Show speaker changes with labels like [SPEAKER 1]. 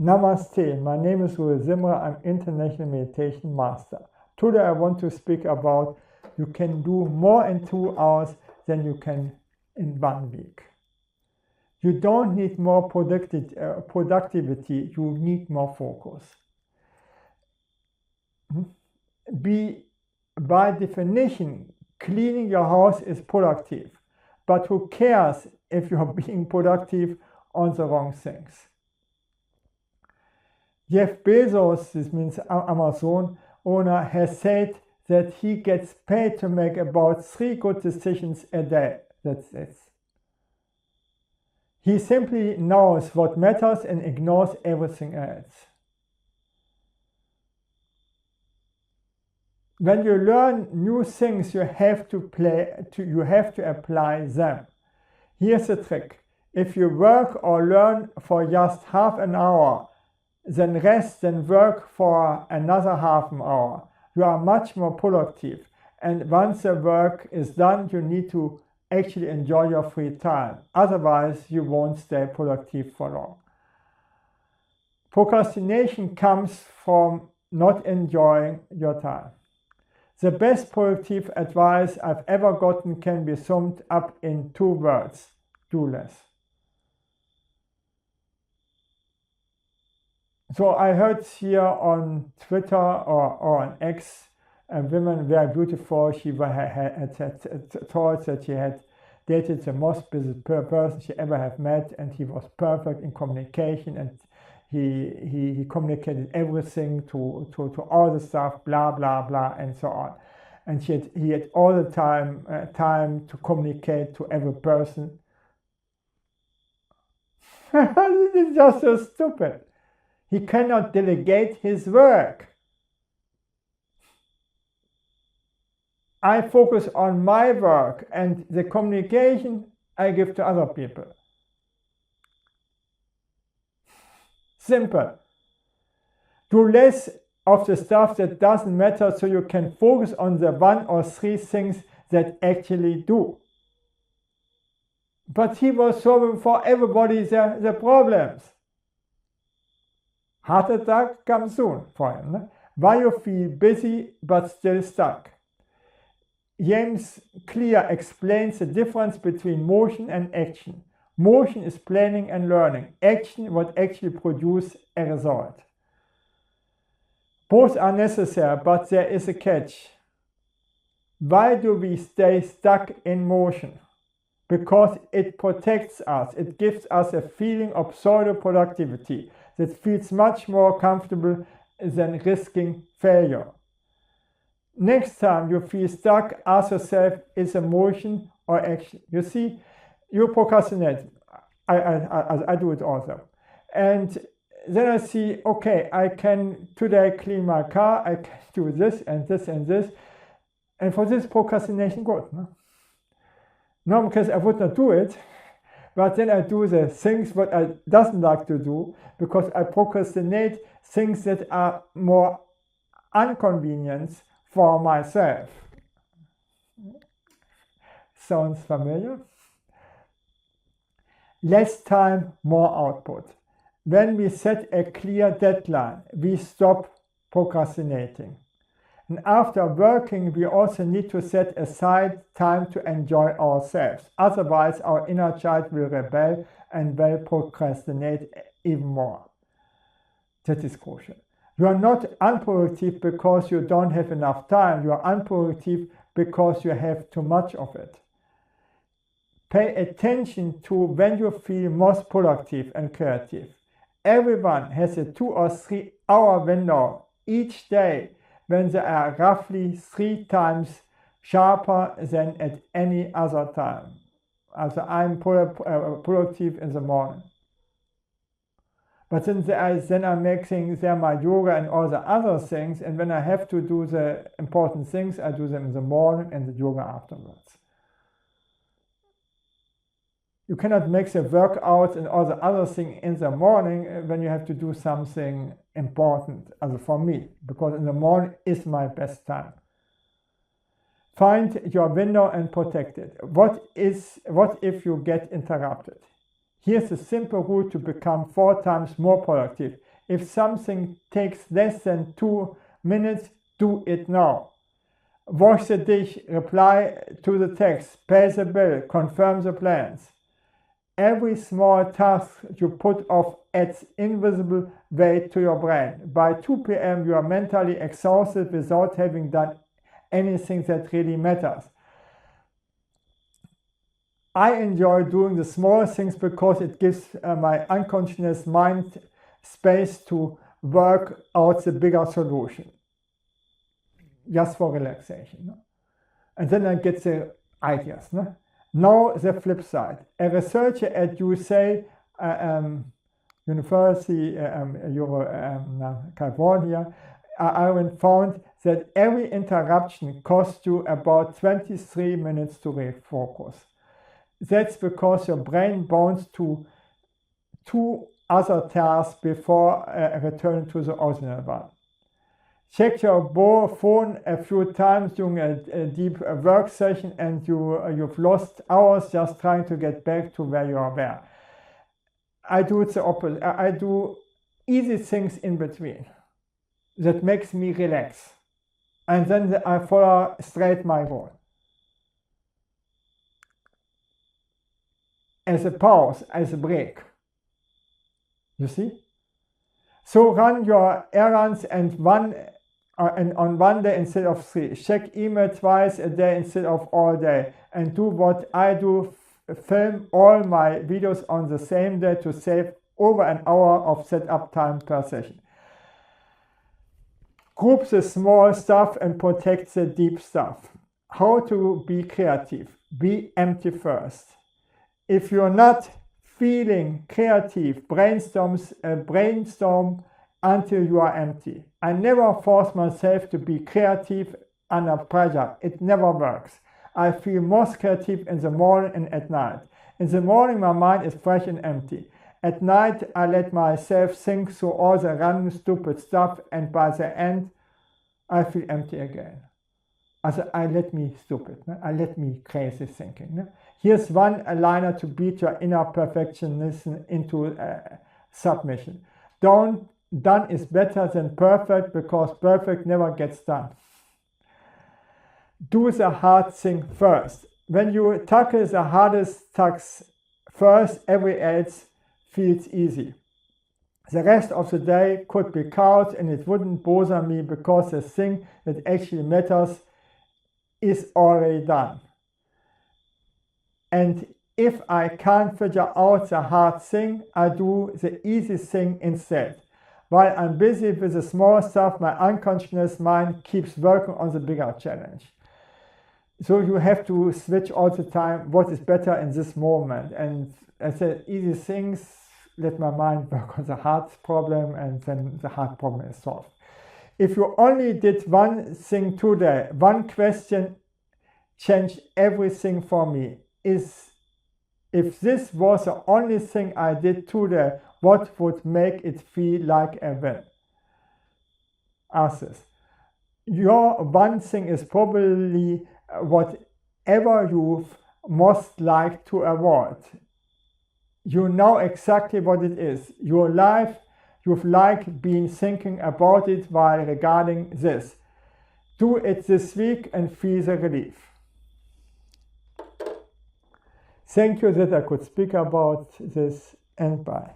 [SPEAKER 1] Namaste, my name is Rui Zimra, I'm International Meditation Master. Today I want to speak about you can do more in 2 hours than you can in 1 week. You don't need more productivity, you need more focus. By definition, cleaning your house is productive, but who cares if you're being productive on the wrong things? Jeff Bezos, this means Amazon owner, has said that he gets paid to make about 3 good decisions a day. That's it. He simply knows what matters and ignores everything else. When you learn new things, you have to apply them. Here's the trick. If you work or learn for just half an hour, then rest, then work for another half an hour, you are much more productive. And once the work is done, you need to actually enjoy your free time. Otherwise, you won't stay productive for long. Procrastination comes from not enjoying your time. The best productive advice I've ever gotten can be summed up in 2 words: do less. So I heard here on Twitter or on X, a woman very beautiful. She had thought that she had dated the most busy person she ever had met, and he was perfect in communication, and he communicated everything to all the stuff, blah blah blah, and so on. And he had all the time to communicate to every person. This is just so stupid. He cannot delegate his work. I focus on my work, and the communication I give to other people. Simple. Do less of the stuff that doesn't matter so you can focus on the 1 or 3 things that actually do. But he was solving for everybody the problems. Heart attack comes soon for him. No? Why you feel busy but still stuck? James Clear explains the difference between motion and action. Motion is planning and learning. Action what actually produces a result. Both are necessary, but there is a catch. Why do we stay stuck in motion? Because it protects us. It gives us a feeling of pseudo-productivity that feels much more comfortable than risking failure. Next time you feel stuck, ask yourself, is it motion or action? You see, you procrastinate. I do it also. And then I see, okay, I can today clean my car, I can do this and this and this. And for this procrastination good. No, because I would not do it. But then I do the things what I doesn't like to do, because I procrastinate things that are more inconvenient for myself. Sounds familiar? Less time, more output. When we set a clear deadline, we stop procrastinating. And after working, we also need to set aside time to enjoy ourselves. Otherwise, our inner child will rebel and will procrastinate even more. That is crucial. You are not unproductive because you don't have enough time. You are unproductive because you have too much of it. Pay attention to when you feel most productive and creative. Everyone has a 2 or 3 hour window each day when they are roughly 3 times sharper than at any other time. Also, I'm productive in the morning. But then I'm making my yoga and all the other things, and when I have to do the important things, I do them in the morning and the yoga afterwards. You cannot make the workouts and all the other things in the morning when you have to do something important, also for me, because in the morning is my best time. Find your window and protect it. What if you get interrupted? Here's a simple rule to become 4 times more productive. If something takes less than 2 minutes, do it now. Wash the dish, reply to the text, pay the bill, confirm the plans. Every small task you put off adds invisible weight to your brain. By 2 p.m. you are mentally exhausted without having done anything that really matters. I enjoy doing the small things because it gives my unconscious mind space to work out the bigger solution, just for relaxation. No? And then I get the ideas. No? Now the flip side. A researcher at UC University California, Ireland, found that every interruption costs you about 23 minutes to refocus. That's because your brain bonds to 2 other tasks before returning to the original one. Check your phone a few times during a deep work session and you've lost hours just trying to get back to where you were. I do the opposite. I do easy things in between that makes me relax. And then I follow straight my goal. As a pause, as a break. You see? So run your errands and on one day instead of 3. Check email twice a day instead of all day. And do what I do, film all my videos on the same day to save over an hour of setup time per session. Group the small stuff and protect the deep stuff. How to be creative? Be empty first. If you're not feeling creative, brainstorm until you are empty. I never force myself to be creative under pressure. It never works. I feel most creative in the morning and at night. In the morning my mind is fresh and empty. At night I let myself think through all the random stupid stuff and by the end I feel empty again. Also I let me stupid, ne? I let me crazy thinking. Ne? Here's one liner to beat your inner perfectionism into submission. Done is better than perfect because perfect never gets done. Do the hard thing first. When you tackle the hardest tasks first, every else feels easy. The rest of the day could be chaos and it wouldn't bother me because the thing that actually matters is already done. And if I can't figure out the hard thing, I do the easy thing instead. While I'm busy with the small stuff, my unconscious mind keeps working on the bigger challenge. So you have to switch all the time what is better in this moment. And I said, easy things, let my mind work on the hard problem and then the hard problem is solved. If you only did one thing today, one question changed everything for me. If this was the only thing I did today, what would make it feel like a win? Ask this. Your one thing is probably whatever you've most like to avoid. You know exactly what it is. Your life, you've been thinking about it while regarding this. Do it this week and feel the relief. Thank you that I could speak about this, and bye.